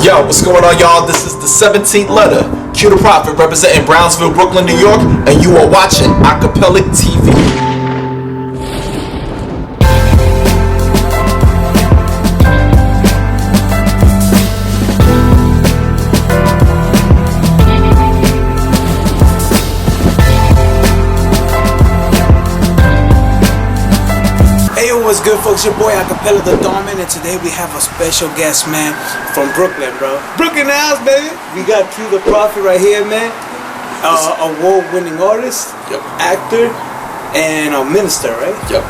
Yo, what's going on, y'all? This is the 17th letter. Q the Prophet representing Brownsville, Brooklyn, New York, and you are watching Acapellic TV. What's good, folks? Your boy Acapella the Domin, and today we have a special guest, man, from Brooklyn, bro. Brooklyn house, baby. We got Q the Prophet right here, man. Award-winning artist, Yep. actor, and a minister, right? Yep.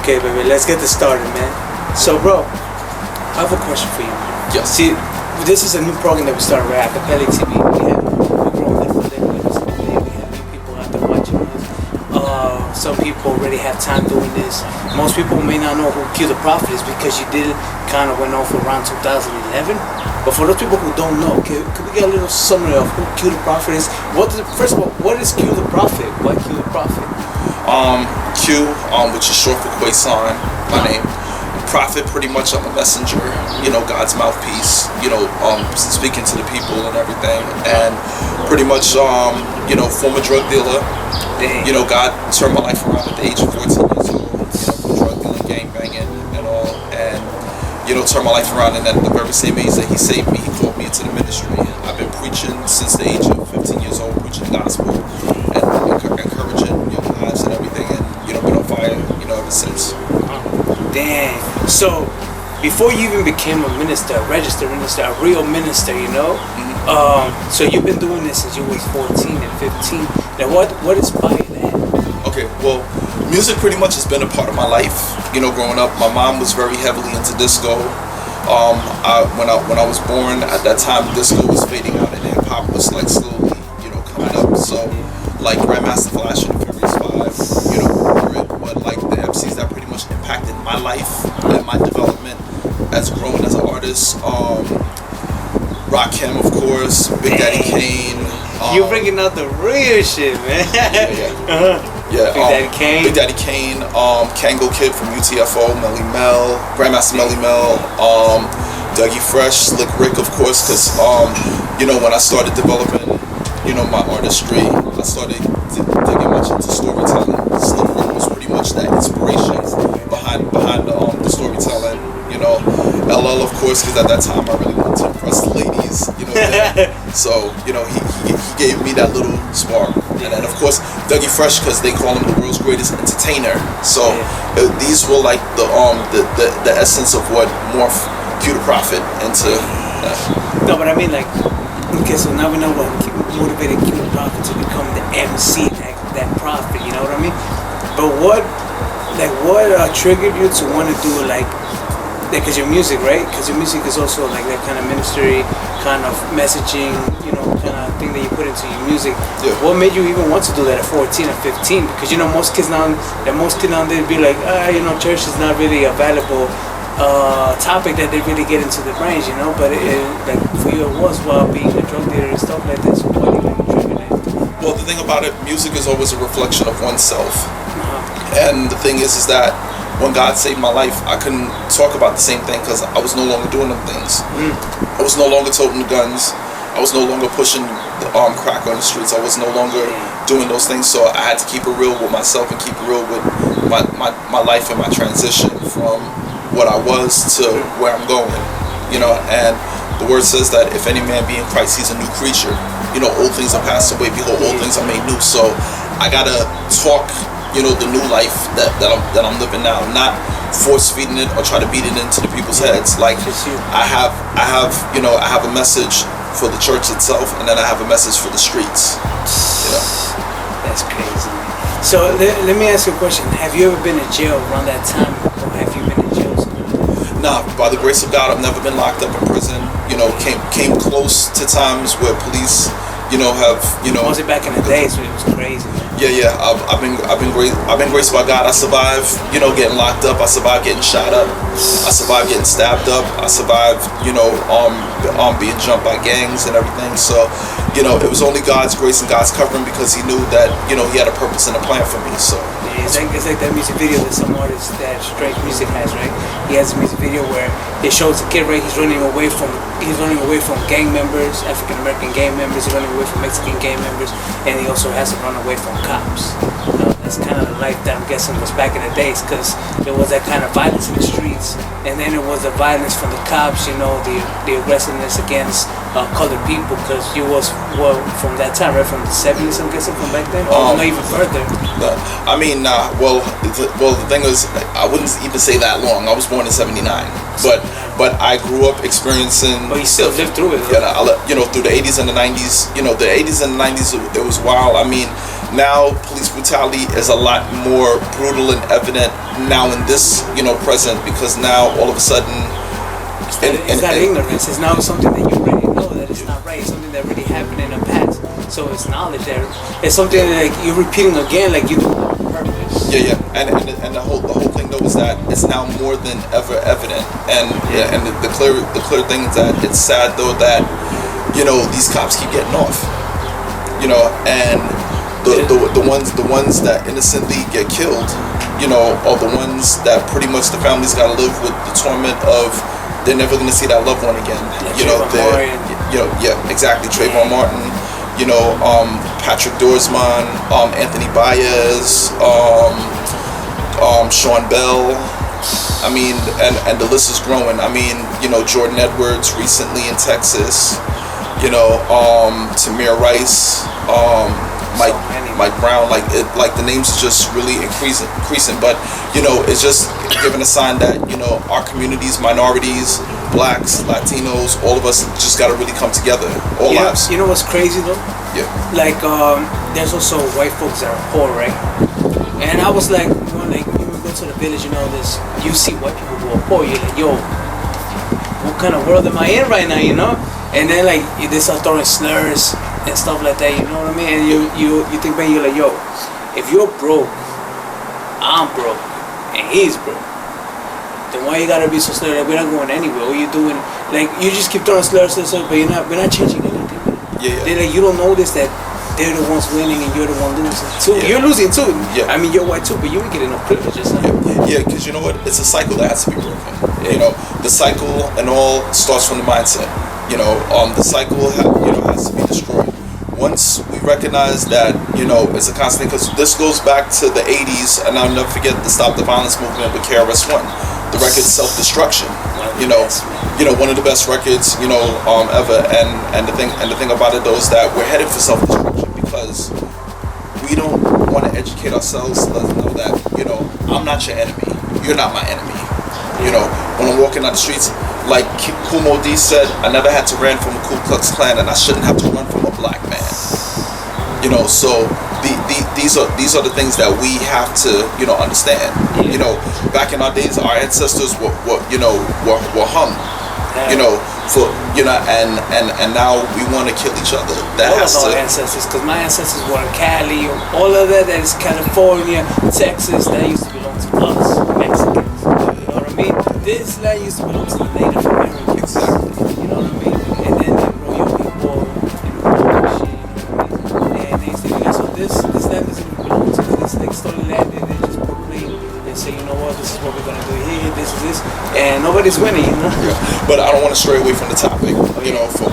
Okay, baby. Let's get this started, man. So, bro, I have a question for you. Yes. See, this is a new program that we started with ACapellicTV. We're growing it for them. We have new people out there watching us. Some people already have time doing this. Most people may not know who Q the Prophet is because you did it, kind of went on for around 2011. But for those people who don't know, could we get a little summary of who Q the Prophet is? First of all, what is Q the Prophet? Why Q the Prophet? Q, which is short for Quason, my name. Prophet, pretty much I'm a messenger, God's mouthpiece, speaking to the people and everything. And pretty much, former drug dealer. God turned my life around at the age of 14 years old, from drug dealing, gang banging and all, and, turned my life around. And then at the very same age that he saved me, he called me into the ministry. I've been preaching since the age of 15 years old, preaching the gospel and encouraging young lives and everything, and, been on fire, ever since. Dang. So, before you even became a minister, a registered minister, a real minister, so you've been doing this since you was 14 and 15. Now, what inspired that? Okay, well, music pretty much has been a part of my life. Growing up, my mom was very heavily into disco. When I was born, at that time, disco was fading out and hip hop was like slowly, coming up. So, like Grandmaster Flash and the Furious Five, but like the MCs that pretty much impacted my life and my development as growing as an artist. Rakim, of course, Big Daddy Kane. You're bringing out the real shit, man. Yeah. Big Daddy Big Daddy Kane, Kane. Kango Kid from UTFO, Melly Mel, Grandmaster Melly Mel, Dougie Fresh, Slick Rick, of course, because when I started developing, my artistry, I started digging much into storytelling. Slick Rick was pretty much that inspiration behind the storytelling. LL, of course, because at that time I really wanted to impress the ladies. So he gave me that little spark. And then of course Dougie Fresh, because they call him the world's greatest entertainer. So these were like the essence of what morphed Q the Prophet into. No, but I mean, like, okay, so now we know what motivated Q the Prophet to become the MC, that prophet. You know what I mean? But what triggered you to want to do because your music, right? Because your music is also like that kind of ministry, kind of messaging, kind of thing that you put into your music. Yeah. What made you even want to do that at 14 or 15? Because most kids nowadays be like, church is not really a valuable topic that they really get into the brains, But like for you, it was while being a drug dealer and stuff like this. So what even triggered it? Well, the thing about it, music is always a reflection of oneself. And the thing is that when God saved my life, I couldn't talk about the same thing because I was no longer doing them things. I was no longer toting the guns. I was no longer pushing the crack on the streets. I was no longer doing those things. So I had to keep it real with myself and keep it real with my life and my transition from what I was to where I'm going. And the word says that if any man be in Christ, he's a new creature. Old things are passed away. Behold, all things are made new. So I gotta talk the new life that I'm living now, not force feeding it or try to beat it into the people's heads. Like I have a message for the church itself, and then I have a message for the streets. That's crazy. So let me ask you a question. Have you ever been in jail around that time, or have you been in jail? Nah, by the grace of God, I've never been locked up in prison. Came close to times where police, Was it back in the days when it was crazy? Yeah. I've been graced by God. I survived, getting locked up. I survived getting shot up. I survived getting stabbed up. I survived, being jumped by gangs and everything. So, it was only God's grace and God's covering because He knew that, He had a purpose and a plan for me. So. It's like that music video that some artist that Strange Music has, right? He has a music video where it shows a kid, right? He's running away from gang members, African American gang members. He's running away from Mexican gang members, and he also has to run away from cops. You know, that's kind of the life that I'm guessing was back in the days, because there was that kind of violence in the streets, and then it was the violence from the cops. You know, the aggressiveness against colored people, because you was from that time, right? From the 70s, I'm guessing, from back then, or no, even further. I mean, well, the thing is, I wouldn't even say that long. I was born in '79, but I grew up experiencing. But you still lived through it. Yeah, you know, through the '80s and the '90s. You know, the '80s and the '90s, it was wild. I mean, now police brutality is a lot more brutal and evident now in this, you know, present, because now all of a sudden. It's not ignorance. It's now something that you already know that it's not right. It's something that already happened in the past. So it's knowledge there. It's something that, like, you're repeating again, like you do it on purpose. Yeah. And the whole thing though is that it's now more than ever evident. And the clear thing is that it's sad though that, you know, these cops keep getting off. You know, and the ones that innocently get killed, you know, are the ones that pretty much the families gotta live with the torment of. They're never gonna see that loved one again. Exactly. Trayvon Martin, you know, Patrick Dorsman, Anthony Baez, Sean Bell. I mean, and the list is growing. I mean, you know, Jordan Edwards recently in Texas. You know, Tamir Rice, Mike Brown. Like the names are just really increasing. But you know, it's just giving a sign that, you know, our communities, minorities, blacks, Latinos, all of us just got to really come together. All lives. You know what's crazy though? Yeah. Like, there's also white folks that are poor, right? And I was like, you know, like, you go to the village, you know, you see white people who are poor. You're like, yo, what kind of world am I in right now? You know? And then like they start throwing slurs and stuff like that. You know what I mean? And you think back, you're like, yo, if you're broke, I'm broke, and he's broke. Then why you gotta be so slurred? Like, we're not going anywhere. What you doing? Like, you just keep throwing slurs, but we're not changing anything. Yeah. They're like, you don't notice that they're the ones winning and you're the one losing too. Yeah. You're losing too. Yeah. I mean, you're white too, but you ain't getting no privileges. Yeah, because you know what? It's a cycle that has to be broken. Yeah. You know, the cycle and all starts from the mindset. You know, the cycle has to be destroyed. Once we recognize that, you know, it's a constant, because this goes back to the 80s, and I'll never forget the Stop the Violence movement with KRS-One, the record Self-Destruction. You know, one of the best records, you know, ever. And the thing about it though is that we're headed for self-destruction because we don't want to educate ourselves to let them know that, you know, I'm not your enemy. You're not my enemy. You know, when I'm walking down the streets, like Kumo D said, I never had to run from a Ku Klux Klan, and I shouldn't have to run from a black man. You know, so these are the things that we have to, you know, understand. You know, back in our days, our ancestors were hung. You know, for, you know, and now we want to kill each other. That all has of to. Our ancestors, because my ancestors were in Cali, all of that is California, Texas. That used to belong to us, Mexicans. You know what I mean? This land used to belong to the Native Americans. Exactly. You know what I mean? And then they brought your people and shit. And they say, so this land doesn't even belong to this like stolen land, and they just proclaim and say, you know what, this is what we're gonna do here, this is this, and nobody's winning, you know. Yeah. But I don't want to stray away from the topic. You know, for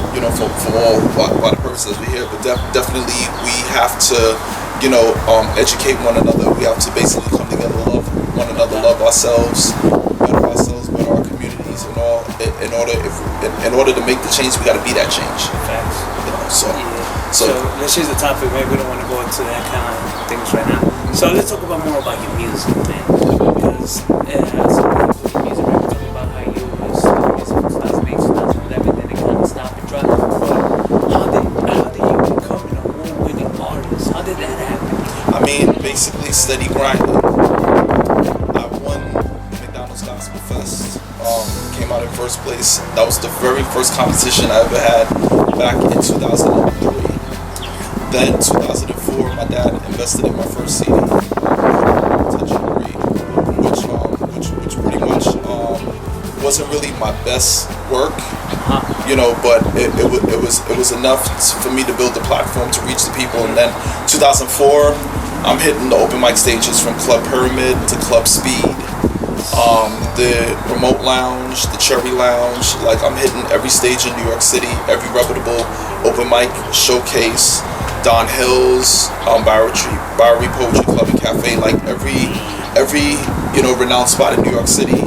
all why the purposes we're here. But definitely we have to, you know, educate one another. We have to basically come together, love one another, love ourselves, better our communities, and all. In order to make the change, we got to be that change. Facts. You know, so let's change the topic, man. We don't want to go into that kind of things right now. So let's talk about more about your music, man. Because some people with music, right? We talk about how you was from 2008, 2011, then it kind of stopped and dropped. But how did you become an award-winning artist? How did that happen? I mean, basically steady grinding. I won the McDonald's Gospel Fest. Came out in first place. That was the very first competition I ever had back in 2003. Then 2004, my dad invested in my first CD, Touch and Agree, which pretty much wasn't really my best work, you know, but it was enough for me to build the platform to reach the people. And then 2004, I'm hitting the open mic stages from Club Pyramid to Club Speed, the Remote Lounge, the Cherry Lounge. Like, I'm hitting every stage in New York City, every reputable open mic showcase, Don Hill's, Bowery Poetry Club and Cafe, like every renowned spot in New York City,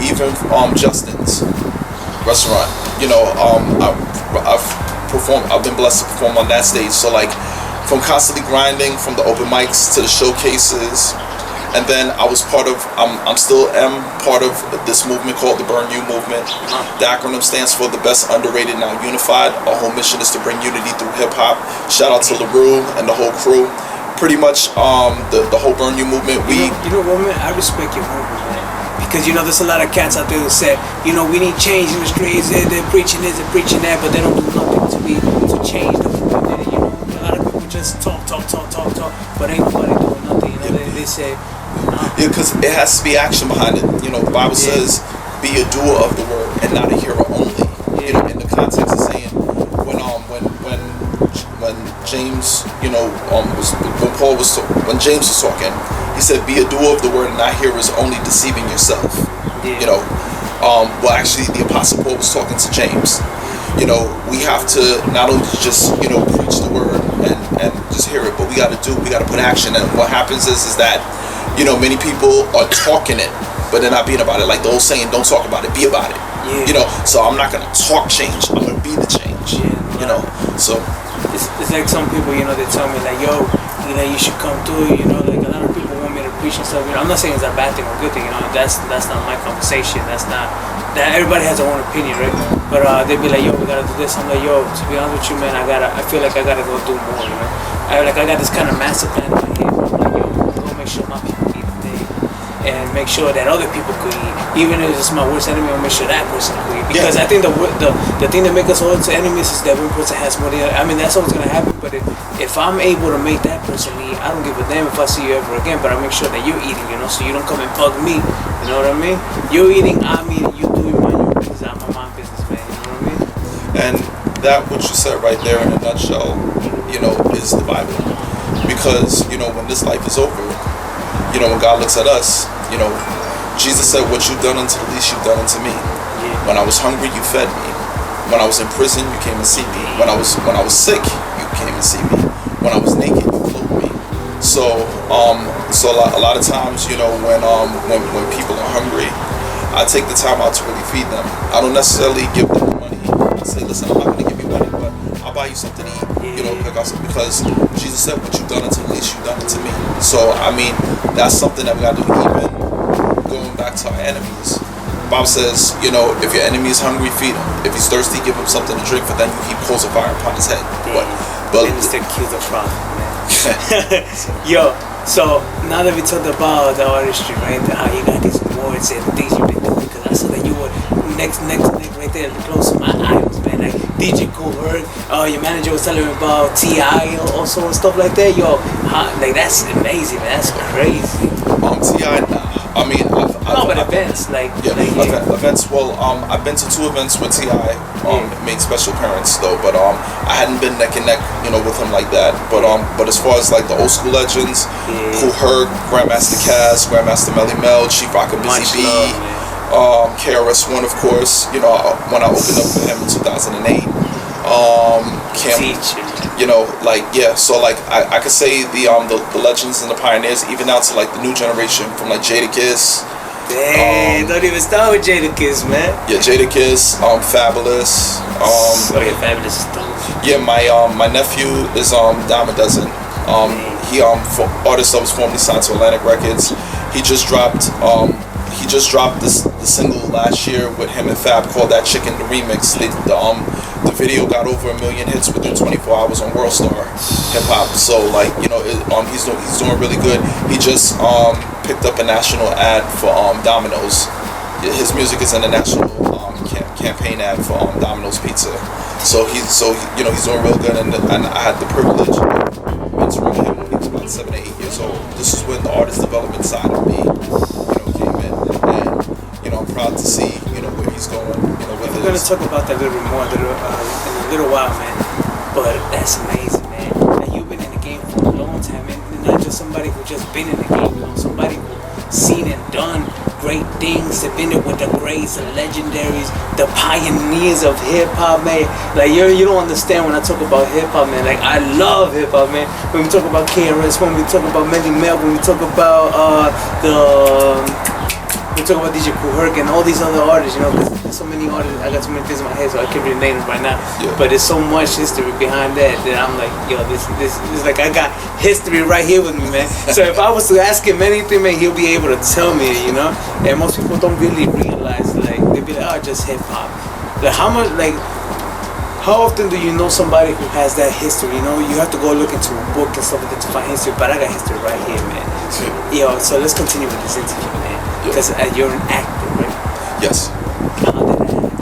even Justin's restaurant. I've been blessed to perform on that stage. So like, from constantly grinding, from the open mics to the showcases, and then I was part of, I'm still part of this movement called the Burn You movement. The acronym stands for the best, underrated, now unified. Our whole mission is to bring unity through hip hop. Shout out to LaRue and the whole crew. Pretty much, the whole Burn You movement. You know what, man? I respect your movement, man. Because, there's a lot of cats out there who say, we need change in the streets, they're preaching this, they're preaching that, but they don't do nothing to change the community, A lot of people just talk, but ain't nobody doing nothing, They say, Yeah, because it has to be action behind it. The Bible says, be a doer of the word and not a hearer only. In the context of saying, when James, when James was talking, he said, be a doer of the word and not hearers only, deceiving yourself. Well, actually, the Apostle Paul was talking to James. We have to not only just, preach the word and just hear it, but we got to put action. And what happens is that, many people are talking it, but they're not being about it. Like the old saying, don't talk about it, be about it. So I'm not going to talk change, I'm going to be the change. So it's like some people, they tell me like, yo, you should come through, like a lot of people want me to preach and stuff. I'm not saying it's a bad thing or good thing, that's not my conversation. That's not that, everybody has their own opinion, right? But they'd be like, yo, we gotta do this. I'm like, yo, to be honest with you, man, I feel like I gotta go do more, I got this kind of master plan in my head. I'm like, yo, I'm gonna make sure my people eat today, and make sure that other people could eat. Even if it's my worst enemy, I'll make sure that person could eat. Because I think the thing that makes us all to enemies is that one person has more than the other. I mean, that's always gonna happen. But if I'm able to make that person eat, I don't give a damn if I see you ever again. But I make sure that you're eating, so you don't come and bug me. You know what I mean? You're eating, I'm eating. You do your business. I'm my business, man. You know what I mean? And that what you said right there in a nutshell, is the Bible. Because when this life is over, when God looks at us, Jesus said, what you've done unto the least, you've done unto me. When I was hungry, you fed me. When I was in prison, you came and see me. When I was sick, you came and see me. When I was naked, you clothed me. So a lot of times, when people are hungry, I take the time out to really feed them. I don't necessarily give them the money. I say, listen, I'm not going to give you money, but I'll buy you something to eat. Because Jesus said, what you've done unto the least, you've done it to me. So I mean, that's something that we got to do. Even going back to our enemies, the Bible says, if your enemy is hungry, feed him. If he's thirsty, give him something to drink, for then you heap coals of fire upon his head. But it's the cue the prophet, man. Yo, so now that we talked about the artistry, right? How you got these awards and things you've been doing, because I saw that you were next right there, close to my idols, man. Like DJ Covert, your manager was telling me about T.I. also and stuff like that. Yo, that's amazing, man. That's crazy. T.I. I mean, but events events. Well, I've been to 2 events with T.I. Made special appearance though, but I hadn't been neck and neck, with him like that. But as far as like the old school legends, Kool Herc, Grandmaster Caz, Grandmaster Melly Mel, Chief Rocker Busy B, KRS-One, of course. When I opened up for him in 2008. So like I could say the legends and the pioneers, even down to like the new generation, from like Jadakiss. Dang, don't even start with Jadakiss, man. Yeah, Jadakiss, Fabulous. Fabulous is dope. Yeah, my nephew is Dime a Dozen. He for artist that was formerly signed to Atlantic Records. He just dropped the single last year with him and Fab called That Chicken, the remix. The video got over 1 million hits within 24 hours on World Star Hip Hop. So like he's doing really good. He just picked up a national ad for Domino's. His music is in a national campaign ad for Domino's Pizza. So he's doing real good. And I had the privilege of mentoring him when he was about 7 or 8 years old. This is when the artist development side of me came in, and I'm proud to see where he's going. We're gonna talk about that a little bit more in a little while, man. But that's amazing, man. And you've been in the game for a long time, and not to somebody who just been in the game, you know, somebody who seen and done great things. They've been there with the greats, the legendaries, the pioneers of hip hop, man. Like you don't understand when I talk about hip hop, man. Like I love hip hop, man. When we talk about KRS, when we talk about Melly Mel, when we talk about we talk about DJ Kool Herc and all these other artists, you know, because there's so many artists. I got so many things in my head, so I can't really name them right now. Yeah. But there's so much history behind that I'm like, yo, this is like I got history right here with me, man. So if I was to ask him anything, man, he'll be able to tell me, you know. And most people don't really realize, like, they be like, oh, just hip hop. Like how often do you know somebody who has that history? You know, you have to go look into a book and stuff like that to find history. But I got history right here, man. Yo, so let's continue with this interview, man. Because you're an actor, right? Yes. How did that happen?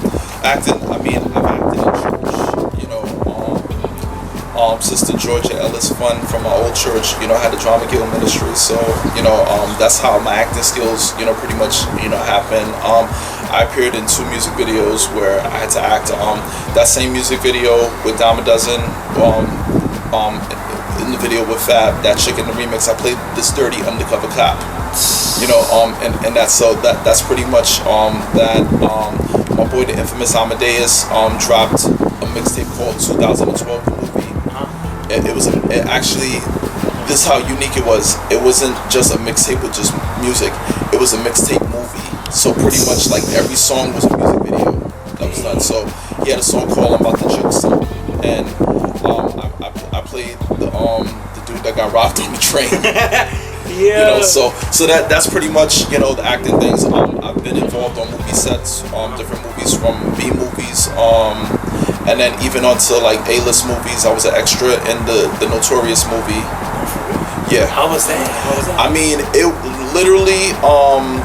Acting, I mean, I've acted in church, you know, Sister Georgia Ellis Fund from my old church, you know, had a drama guild ministry, so, you know, that's how my acting skills, you know, pretty much, you know, happened. I appeared in 2 music videos where I had to act, that same music video with Dime a Dozen, in the video with Fab, that chick in the remix, I played this dirty undercover cop. You know, and that's pretty much that. My boy, the infamous Amadeus, dropped a mixtape called 2012 the movie. It actually, this is how unique it was. It wasn't just a mixtape with just music. It was a mixtape movie. So pretty much like every song was a music video that was done. So he had a song called "I'm About to Jukes," and I played the dude that got robbed on the train. Yeah. You know, so that's pretty much, you know, the acting things. I've been involved on movie sets, different movies from B movies, and then even onto like A-list movies. I was an extra in the Notorious movie. Yeah. How was that? I mean, it literally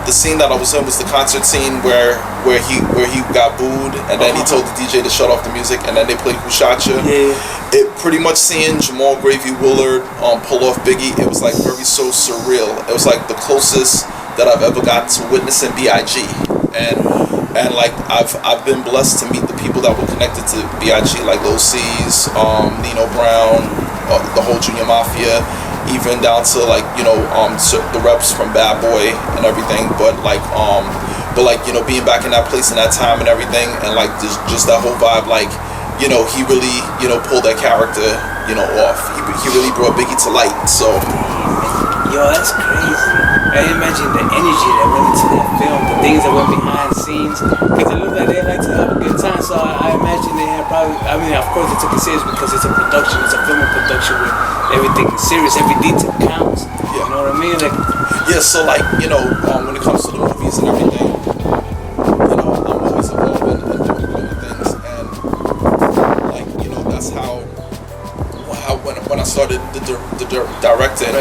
the scene that I was in was the concert scene where he got booed, and then he told the DJ to shut off the music, and then they played Who Shot Ya. Yeah. It pretty much seeing Jamal Gravy Willard pull off Biggie, it was like very so surreal. It was like the closest that I've ever got to witnessing B.I.G. and like I've been blessed to meet the people that were connected to B.I.G. like Lil C's, Nino Brown, the whole Junior Mafia, even down to like, you know, the reps from Bad Boy and everything. But you know, being back in that place and that time and everything, and like just that whole vibe, like, you know, he really, you know, pulled that character, you know, off. He really brought Biggie to light. So, yo, that's crazy. I imagine the energy that went into that film, the things that went behind the scenes, because it looked like they like to have a good time. So I imagine they had probably, I mean, of course they took it serious because it's a production, it's a filming production with everything serious, every detail counts. yeah. You know what I mean? Like, yeah, so like, you know, when it comes to the movies and everything, you know, I'm always involved in doing things, and like, you know, that's how when I started the directing,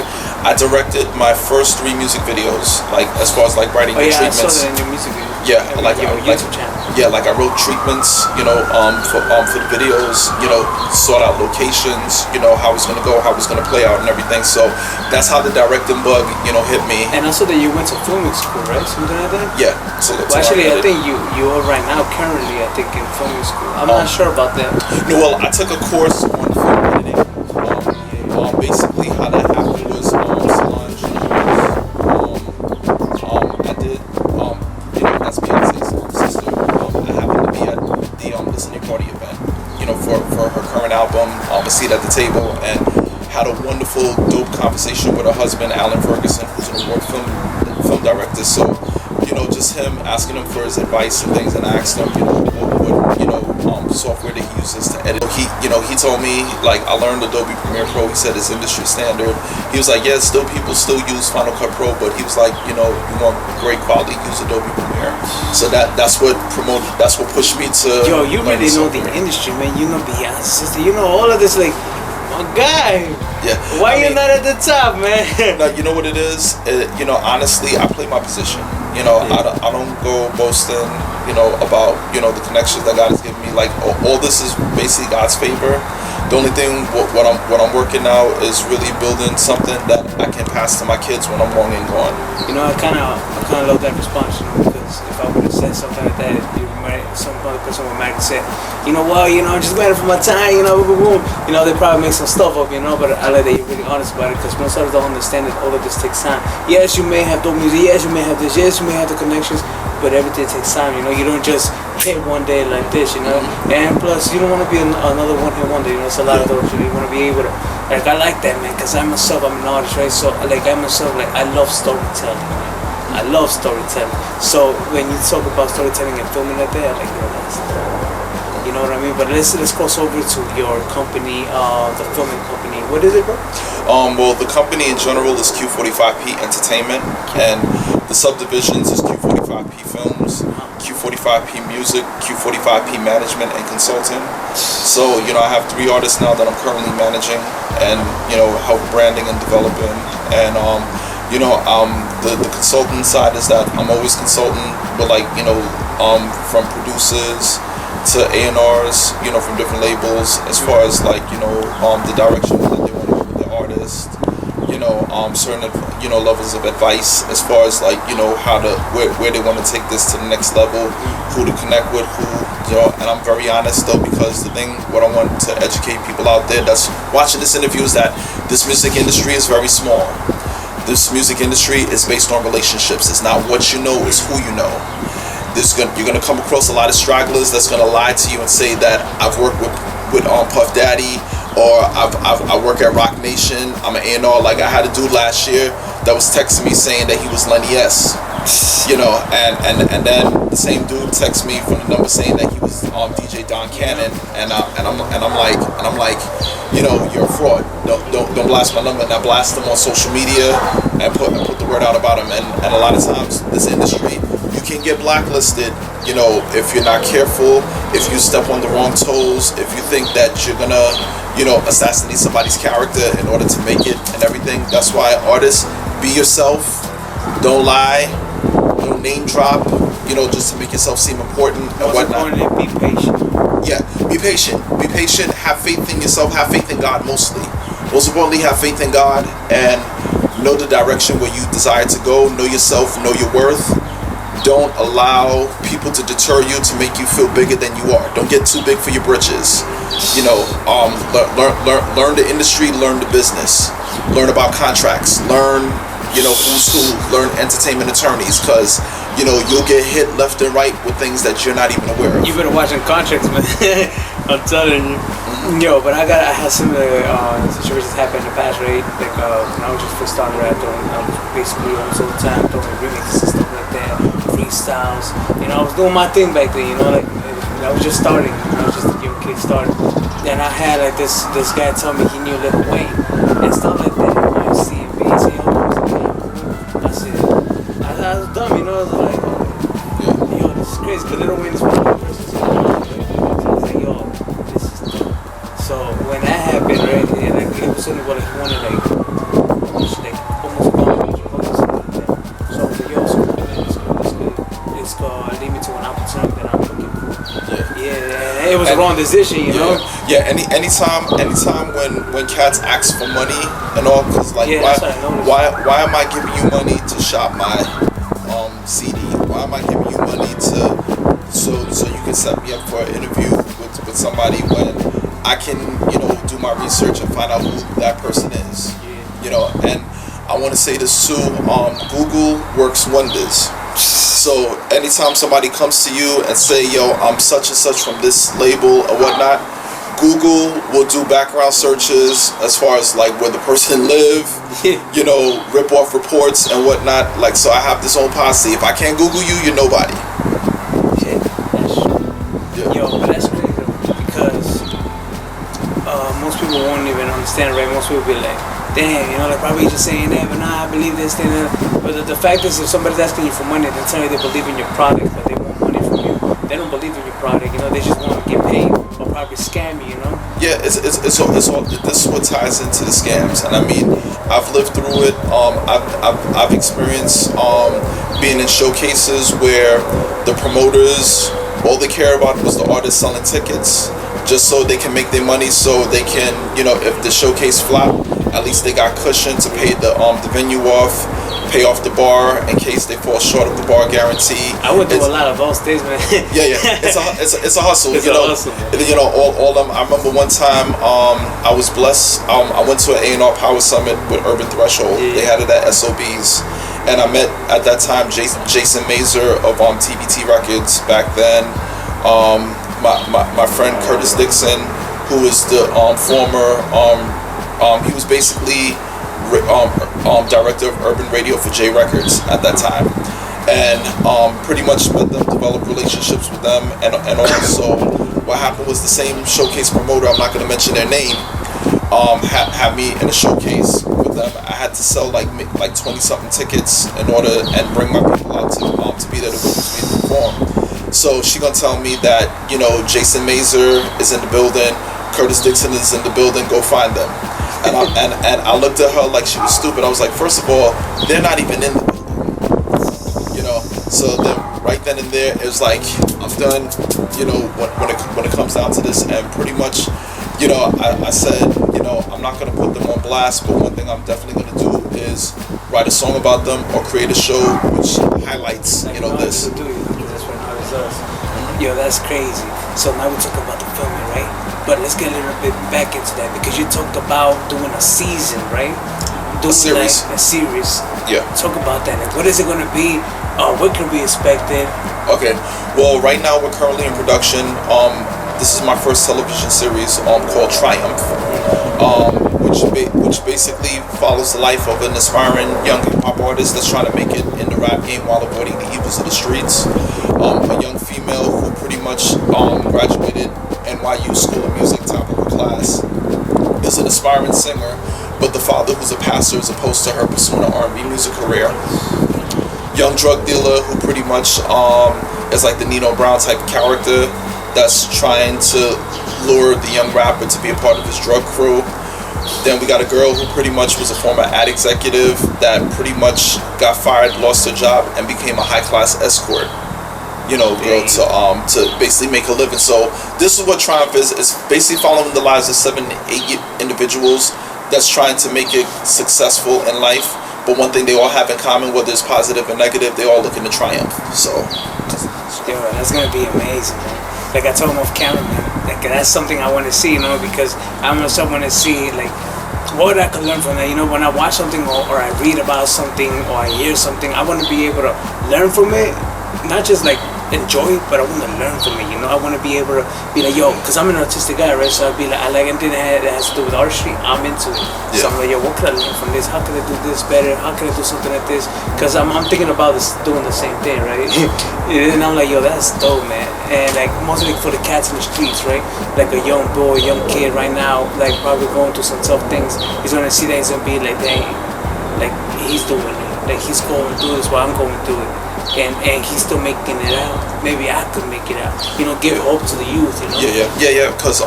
I directed my first 3 music videos, like as far as like writing the treatments. I saw that in your music video. Yeah, like your YouTube channel. Yeah, like I wrote treatments, you know, for the videos, you know, sort out locations, you know, how it's gonna go, how it's gonna play out, and everything. So that's how the directing bug, you know, hit me. And also that you went to filming school, right? Something like that. Yeah. So well, actually, I think you are right now currently, I think, in filming school. I'm not sure about that. No, well, I took a course on film editing. Basically, how that happened was Solange. I did, you know, that's Beyonce's sister. I happened to be at the listening party event, you know, for her current album, A Seat at the Table, and had a wonderful, dope conversation with her husband, Alan Ferguson, who's an award film director. So, you know, just him asking him for his advice and things, and I asked him, you know, what you know, software that he uses to edit. He told me, like, I learned Adobe Premiere Pro. He said it's industry standard. He was like, yeah, people still use Final Cut Pro, but he was like, you know, you want great quality, use Adobe Premiere. So that's what pushed me to. Yo, you really know the industry, man. You know Beyonce sister. You know all of this, like, my guy. Yeah. Why you not at the top, man? No, you know what it is? You know, honestly, I play my position. You know, yeah. I don't go boasting, you know, about, you know, the connections that God has given me. Like, all this is basically God's favor. The only thing, what I'm working now is really building something that I can pass to my kids when I'm long and gone. You know, I kind of love that response, you know, because because if I would have said something like that, some other person would might say, you know what, I'm just waiting for my time, boom, boom, boom. They probably make some stuff up, but I like that you're really honest about it, because most others don't understand that all of this takes time. Yes, you may have dope music, yes, you may have this, yes, you may have the connections, but everything takes time, you don't just hit one day like this, and plus, you don't want to be another one-hit wonder, it's a lot of those, you want to be able to, like, I like that, man, because I'm an artist, right, so, like, I love storytelling, man. I love storytelling. So when you talk about storytelling and filming like that, like, that's, you know what I mean? But let's cross over to your company, the filming company. What is it, bro? Well, the company in general is Q45P Entertainment, and the subdivisions is Q45P Films, Q45P Music, Q45P Management and Consulting. So, I have 3 artists now that I'm currently managing and, help branding and developing. And, the consultant side is that I'm always consulting, but from producers to A&Rs, from different labels, as far as the direction that they want to go with the artist, certain levels of advice as far as how to where they want to take this to the next level, who to connect with, and I'm very honest though, because what I want to educate people out there that's watching this interview is that this music industry is very small. This music industry is based on relationships. It's not what you know, it's who you know. You're gonna come across a lot of stragglers that's gonna lie to you and say that I've worked with Puff Daddy, or I work at Rock Nation. I'm an A&R. Like I had a dude last year that was texting me saying that he was Lenny S. And then the same dude texts me from the number saying that he was DJ Don Cannon, and I'm like, you're a fraud. Don't blast my number. And I blast him on social media and put the word out about him. And a lot of times this industry, you can get blacklisted, if you're not careful, if you step on the wrong toes, if you think that you're gonna, assassinate somebody's character in order to make it and everything. That's why artists, be yourself, don't lie, don't name drop, just to make yourself seem important and whatnot. Be patient. Yeah, be patient. Be patient. Have faith in yourself. Have faith in God mostly. Most importantly, have faith in God and know the direction where you desire to go. Know yourself. Know your worth. Don't allow people to deter you to make you feel bigger than you are. Don't get too big for your britches. Learn the industry. Learn the business. Learn about contracts. Learn who's who, learn entertainment attorneys, because you'll get hit left and right with things that you're not even aware of. You've been watching contracts, man. I'm telling you. But I had similar situations happen in the past, right? Like when I was just first starting rap, I was basically almost all the time throwing remixes and stuff like that, freestyles. I was doing my thing back then. I was just starting. I was just a young kid starting. And I had like this guy tell me he knew Lil Wayne and stuff like that. I see him, he said, I was dumb, I was like, this is crazy, because Lil Wayne is one of my persons. I was like, this is dope. So when that happened, right, it was something where he wanted almost $1 million or something like that. So I was like, it's gonna lead me to an opportunity that I'm looking for. Yeah, it was a wrong decision, Yeah, anytime when cats ask for money and all, because why am I giving you money to shop my CD? Why am I giving you money so you can set me up for an interview with somebody when I can do my research and find out who that person is? And I want to say this too. Google works wonders. So anytime somebody comes to you and say, I'm such and such from this label or whatnot, Google will do background searches as far as where the person live, rip off reports and whatnot. So I have this own policy. If I can't Google you, you're nobody. Shit, that's true. Yeah. But that's crazy because most people won't even understand, right? Most people be like, damn, why were you just saying that? But nah, I believe this thing. But the fact is, if somebody's asking you for money, they're telling you they believe in your product, but they want money from you. They don't believe in your product, they just want to get paid or probably scam you, Yeah, it's all. This is what ties into the scams, and I mean, I've lived through it. I've experienced being in showcases where the promoters, all they care about was the artist selling tickets, just so they can make their money, so they can, if the showcase flop, at least they got cushion to pay the venue off, pay off the bar in case they fall short of the bar guarantee. I went through a lot of those days, man. Yeah. It's a hustle. It's you a know, hustle, man. you know, all them. I remember one time, I was blessed. I went to an A&R Power Summit with Urban Threshold. Yeah. They had it at SOB's, and I met at that time Jason Mazer of TBT Records back then. My friend Curtis Dixon, who is the former he was basically director of urban radio for J Records at that time, and pretty much met them, developed relationships with them, and also what happened was the same showcase promoter, I'm not going to mention their name, had me in a showcase with them. I had to sell like 20 something tickets in order and bring my people out to be there to witness me perform. So she gonna tell me that, you know, Jason Mazer is in the building, Curtis Dixon is in the building, go find them. And I looked at her like she was stupid. I was like, first of all, they're not even in the building, you know. So then right then and there, it was like, I'm done, you know, when it comes down to this. And pretty much, you know, I said, you know, I'm not gonna put them on blast, but one thing I'm definitely gonna do is write a song about them or create a show which highlights, you know, this. Yo, that's crazy. So now we talk about the filming, right? But let's get a little bit back into that, because you talked about doing a season, right? Doing A series. Like a series. Yeah. Talk about that. Like, what is it going to be? What can we expected? Okay. Well, right now we're currently in production. This is my first television series called Triumph, which basically follows the life of an aspiring young hip hop artist that's trying to make it in the rap game while avoiding the evils of the streets. A young female who pretty much graduated NYU School of Music, top of her class, is an aspiring singer, but the father, who's a pastor, is opposed to her pursuing an R&B music career. Young drug dealer who pretty much is like the Nino Brown type of character that's trying to lure the young rapper to be a part of his drug crew. Then we got a girl who pretty much was a former ad executive that pretty much got fired, lost her job, and became a high-class escort, you know, girl, to basically make a living. So this is what Triumph is. It's basically following the lives of 7 to 8 individuals that's trying to make it successful in life. But one thing they all have in common, whether it's positive or negative, they all looking to triumph. So yo, that's gonna be amazing, man. Like I told him off camera, man. Like that's something I want to see, you know, because I'm also want to see like what I could learn from that. You know, when I watch something or I read about something or I hear something, I want to be able to learn from it, not just like enjoy it, but I want to learn from it. You know, I want to be able to be like, yo, because I'm an artistic guy, right? So I'd be like, I like anything that has to do with artistry. I'm into it. Yeah. So I'm like, yo, what could I learn from this? How can I do this better? How can I do something like this? Because I'm thinking about this, doing the same thing, right? And I'm like, yo, that's dope, man. And like mostly for the cats in the streets, right? Like a young boy, young kid right now, like probably going through some tough things. He's gonna see that, he's gonna be like, dang, like he's doing it. Like he's going through this while I'm going through it. And he's still making it out. Maybe I could make it out. You know, give hope to the youth. You know. Yeah. Because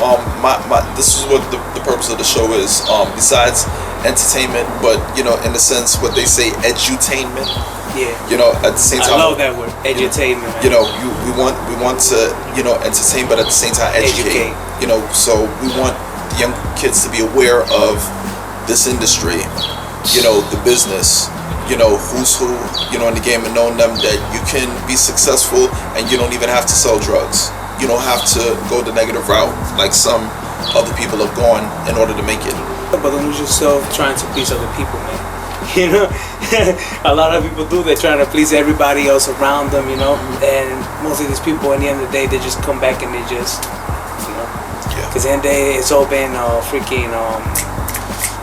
this is what the purpose of the show is. Besides entertainment, but you know, in a sense, what they say, edutainment. Yeah. You know, at the same time. I love that word, edutainment. You know, we want to, you know, entertain, but at the same time educate. You know, so we want the young kids to be aware of this industry. You know, the business. You know, who's who, you know, in the game, and knowing them that you can be successful and you don't even have to sell drugs. You don't have to go the negative route like some other people have gone in order to make it. But don't lose yourself trying to please other people, man. You know, a lot of people do. They're trying to please everybody else around them, you know. And most of these people, at the end of the day, they just come back and they just, you know. Yeah. Because at the end of the day, it's all been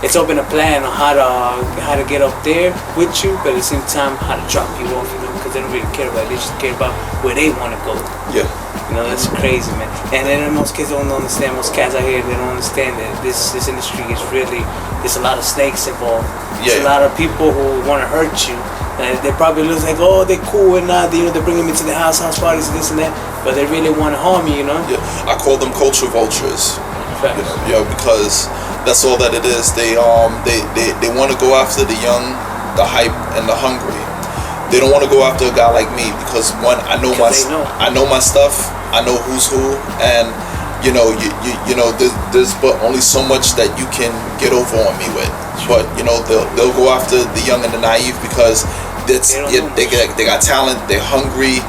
it's all been a plan on how to get up there with you, but at the same time, how to drop you off, you know, because they don't really care about it. They just care about where they want to go. Yeah. You know, that's crazy, man. And then most kids don't understand, most cats out here, they don't understand that this industry is really, there's a lot of snakes involved. There's a lot of people who want to hurt you. And they probably look like, oh, they're cool and not, you know, they're bringing me to the house parties and this and that, but they really want to harm you, you know? Yeah, I call them culture vultures. Facts. You know, because that's all that it is. They want to go after the young, the hype, and the hungry. They don't want to go after a guy like me because one, I know my stuff. I know who's who, and there's but only so much that you can get over on me with. But they'll go after the young and the naive because they got talent, they're hungry.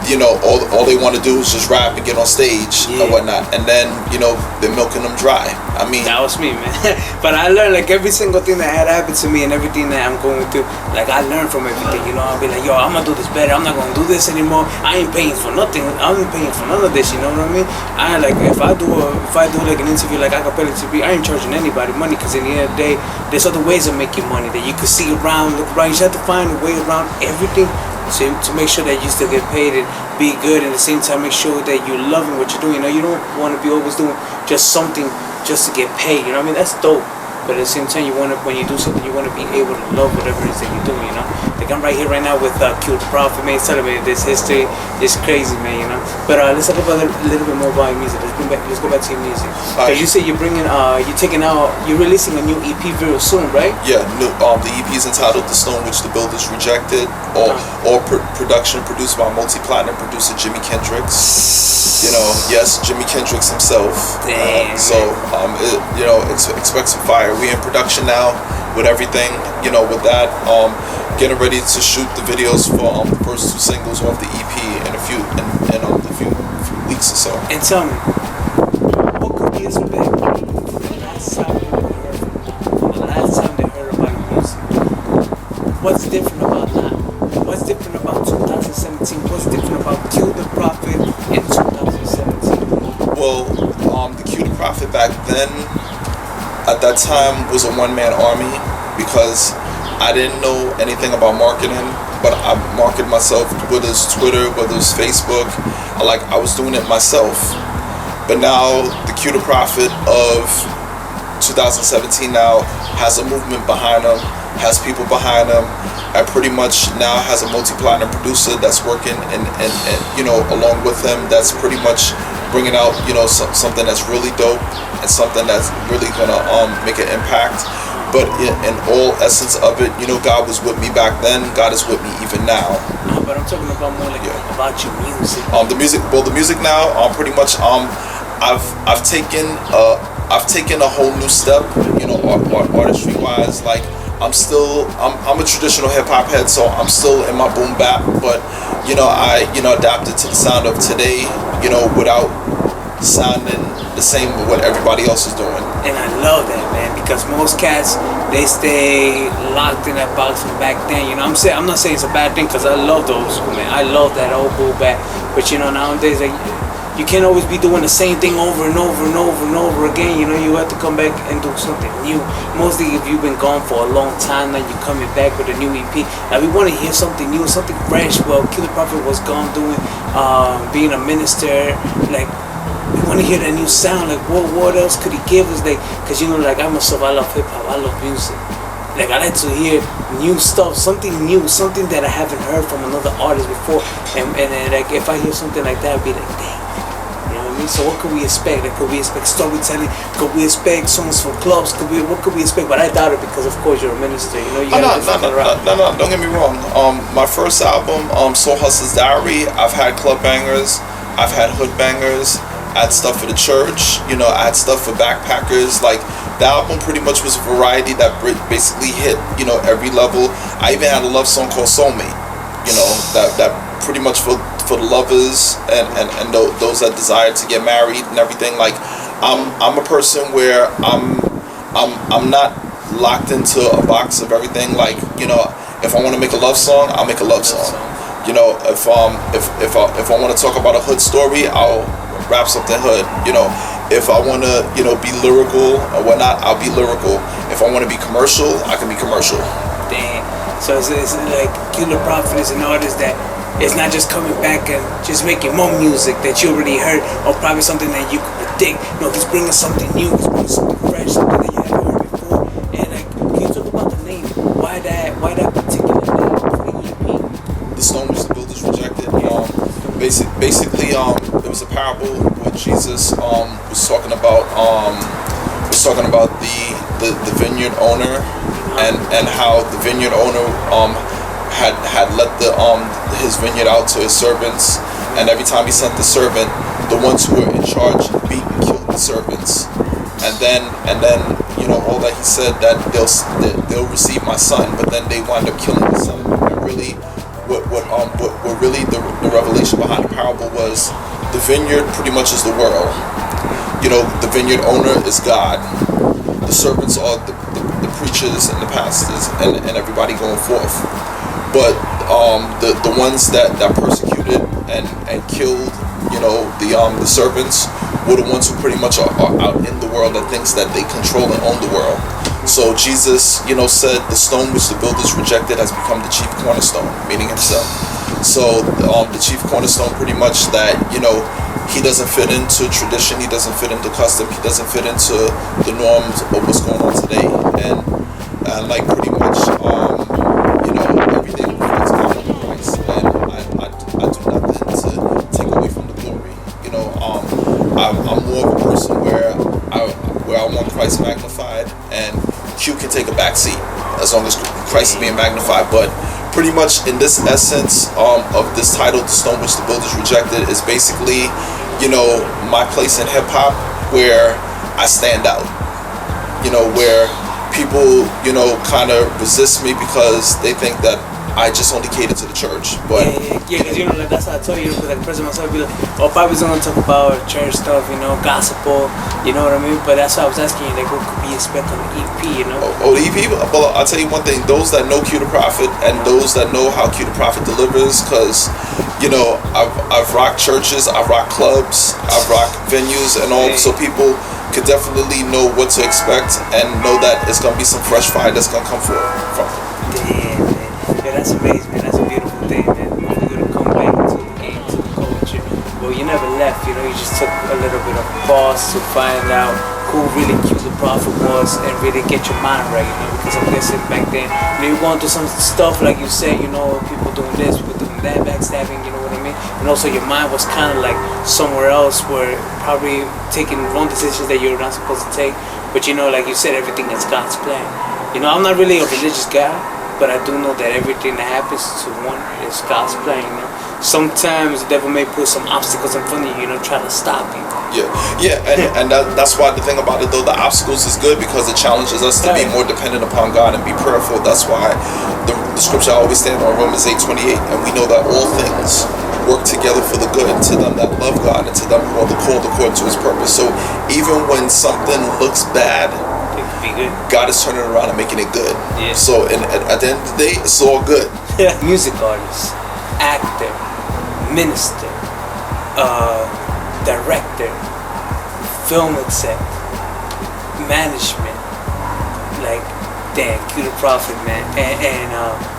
All they want to do is just rap and get on stage and whatnot, and then they're milking them dry. I mean, that was me, man. But I learned like every single thing that had happened to me and everything that I'm going through. Like I learned from everything. I'll be like, yo, I'm gonna do this better. I'm not gonna do this anymore. I ain't paying for nothing. I ain't paying for none of this. You know what I mean? I like if I do like an interview like ACapellicTV, I ain't charging anybody money because in the end of the day, there's other ways of making money that you can see around, look around. You just have to find a way around everything. To make sure that you still get paid and be good, and at the same time make sure that you're loving what you're doing. You don't want to be always doing just something just to get paid. You know what I mean? That's dope. But at the same time, when you do something, you want to be able to love whatever it is that you're doing. Like I'm right here right now with Q the Prophet, man, celebrating this history. It's crazy, man. But let's talk about a little bit more about your music. Let's go back to your music. Because you said you're releasing a new EP very soon, right? Yeah, the EP is entitled "The Stone Which the Builders Rejected," all production produced by multi-platinum producer Jimi Kendrix. Yes, Jimi Kendrix himself. Damn. Expect some fire. We in production now with everything. With that, getting ready to shoot the videos for the first 2 singles off the EP in a few weeks or so. And tell me, what could we expect the last time they heard about your music? What's different about now? What's different about 2017? What's different about Q the Prophet in 2017? Well, the Q the Prophet back then, at that time, was a one-man army because I didn't know anything about marketing, but I marketed myself, whether it's Twitter, whether it's Facebook. I was doing it myself. But now, the Q the Prophet of 2017 now has a movement behind him, has people behind him, and pretty much now has a multi-platinum producer that's working and along with him, that's pretty much bringing out something that's really dope and something that's really gonna make an impact. But in all essence of it, God was with me back then. God is with me even now. No, but I'm talking about more like about your music. The music now, pretty much, I've taken a whole new step, artistry wise. Like I'm a traditional hip hop head, so I'm still in my boom bap, but I adapted to the sound of today, without sounding the same with what everybody else is doing. And I love that, man, because most cats, they stay locked in that box from back then. I'm not saying it's a bad thing, because I love those, man. I love that old boom bap. But nowadays, you can't always be doing the same thing over and over and over and over again. You have to come back and do something new. Mostly if you've been gone for a long time, now you're coming back with a new EP. Now we want to hear something new, something fresh. Well, Q the Prophet was gone doing, being a minister. We want to hear that new sound. What else could he give us? Because I myself, I love hip hop. I love music. I like to hear new stuff, something new, something that I haven't heard from another artist before. And if I hear something like that, I'd be like, damn. So what could we expect? Could we expect storytelling? Could we expect songs from clubs? What could we expect? But I doubt it because, of course, you're a minister. No, don't get me wrong. My first album, Soul Hustler's Diary, I've had club bangers, I've had hood bangers, I had stuff for the church, I had stuff for backpackers. The album pretty much was a variety that basically hit, every level. I even had a love song called Soulmate, that pretty much for the lovers and those that desire to get married and everything. I'm a person where I'm not locked into a box of everything. If I want to make a love song, I'll make a love song. If I want to talk about a hood story, I'll rap something hood. If I want to be lyrical or whatnot, I'll be lyrical. If I want to be commercial, I can be commercial. Damn. So it's like Q the Prophet is an artist that it's not just coming back and just making more music that you already heard, or probably something that you could predict. No, he's bringing something new, he's bringing something fresh, something that you haven't heard before. And can you talk about the name? Why that particular name for the EP? The Stone Which the Builders Rejected. Basically, it was a parable where Jesus was talking about the vineyard owner and how the vineyard owner had let his vineyard out to his servants, and every time he sent the servant, the ones who were in charge beat and killed servants, and then all that he said, that they'll receive my son, but then they wind up killing the son. And really, what really the revelation behind the parable was, the vineyard pretty much is the world. The vineyard owner is God. The servants are the preachers and the pastors and everybody going forth. But the ones that persecuted and killed, the servants, were the ones who pretty much are out in the world that thinks that they control and own the world. So Jesus, said the stone which the builders rejected has become the chief cornerstone, meaning himself. So the chief cornerstone, pretty much that, he doesn't fit into tradition, he doesn't fit into custom, he doesn't fit into the norms of what's going on today. And like pretty much, everything reflects God in Christ. And I do nothing to take away from the glory. I'm more of a person where I want Christ magnified, and Q can take a back seat as long as Christ is being magnified. But pretty much in this essence of this title, The Stone Which the Builders Rejected, is basically, my place in hip-hop where I stand out. Where people, kind of resist me because they think that I just only cater to the church. But yeah, because like that's how I told you, like the person myself be like, oh, Bobby's gonna talk about church stuff, gospel, you know what I mean? But that's why I was asking you, like, what could be expected on the EP, Oh, the EP. Well, I'll tell you one thing: those that know Q the Prophet and those that know how Q the Prophet delivers, because I've rocked churches, I've rocked clubs, I've rocked venues, and all, so people could definitely know what to expect and know that it's gonna be some fresh fire that's gonna come from it. Damn, man. Yeah, that's amazing, man. That's a beautiful thing, man. We're gonna come back to the game, to the culture. Well, you never left, you just took a little bit of pause to find out who really Q the Prophet was and really get your mind right, because I'm guessing back then, you're going through some stuff like you said, people doing this, people doing that, backstabbing, you know what I mean? And also your mind was kind of like somewhere else, where probably taking wrong decisions that you're not supposed to take. But like you said, everything is God's plan. I'm not really a religious guy, but I do know that everything that happens to one is God's plan. Sometimes the devil may put some obstacles in front of you, trying to stop you. Yeah, and that's why the thing about it, though, the obstacles is good because it challenges us to be more dependent upon God and be prayerful. That's why the scripture I always stand on, Romans 8:28, and we know that all things work together for the good to them that love God and to them who are called according to His purpose. So even when something looks bad, be good. God is turning it around and making it good. Yeah. So at the end of the day, it's all good. Music artist, actor, minister, director, film exec, management, like, damn, Q the Prophet, man. And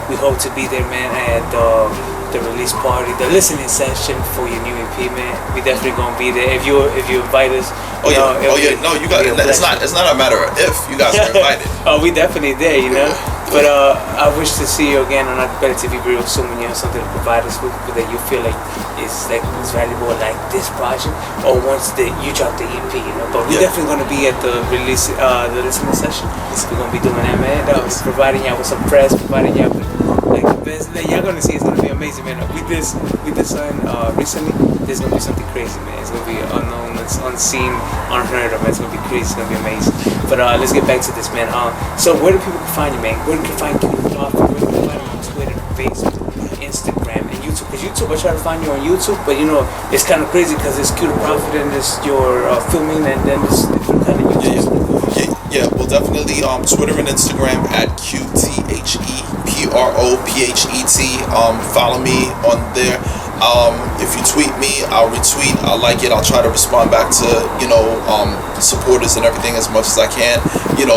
we hope to be there, man, at the release party, the listening session for your new EP, man. We definitely gonna be there. If you invite us. No, you got it. It's not a matter of if, you guys are invited. Oh, we definitely there, But I wish to see you again on ACapellicTV real soon when you have something to provide us with that you feel like is valuable, like this project, or once you drop the EP, But we're definitely gonna be at the release, the listening session. We're gonna be doing that, man. Providing y'all with some press, providing y'all with like the best that y'all gonna see. It's gonna be amazing, man. We did something recently. There's gonna be something crazy, man. It's gonna be unknown, it's unseen, unheard of. It's gonna be crazy. It's gonna be amazing. But let's get back to this, man. So where do people find you, man? Where do you find Q the Prophet? Where do you find you on Twitter, Facebook, Instagram, and YouTube? Because YouTube, I try to find you on YouTube, but it's kind of crazy because it's Q the Prophet and it's your filming, and then it's different kind of YouTube. Yeah, well, definitely Twitter and Instagram at QTHEPROPHET. Follow me on there. If you tweet me, I'll retweet, I'll like it, I'll try to respond back to supporters and everything as much as I can.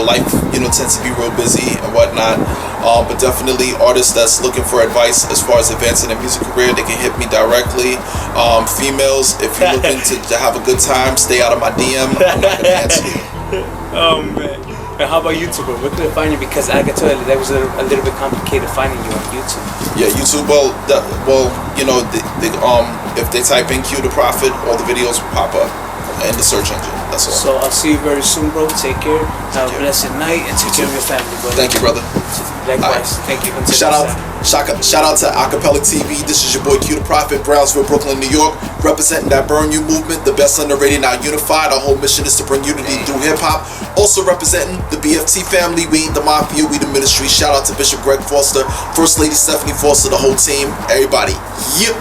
Life tends to be real busy and whatnot, but definitely artists that's looking for advice as far as advancing their music career, they can hit me directly. Females, if you're looking to have a good time, stay out of my DM. I'm not gonna answer you. Oh man. And how about YouTube? Where could I find you? Because I can tell you that was a little bit complicated finding you on YouTube. Yeah, YouTube. If they type in Q the Prophet, all the videos will pop up in the search engine. That's all. So I'll see you very soon, bro. Take care. Have a blessed night and take care of your family, brother. Thank you, brother. Likewise. Thank you. Until Shout next time. shout out to ACapellicTV. This is your boy Q the Prophet, Brownsville, Brooklyn, New York, representing that Burn You movement, the best underrated, now unified. Our whole mission is to bring unity through hip hop. Also representing the BFT family. We ain't the mafia, we the ministry. Shout out to Bishop Greg Foster, First Lady Stephanie Foster, the whole team, everybody. Yep.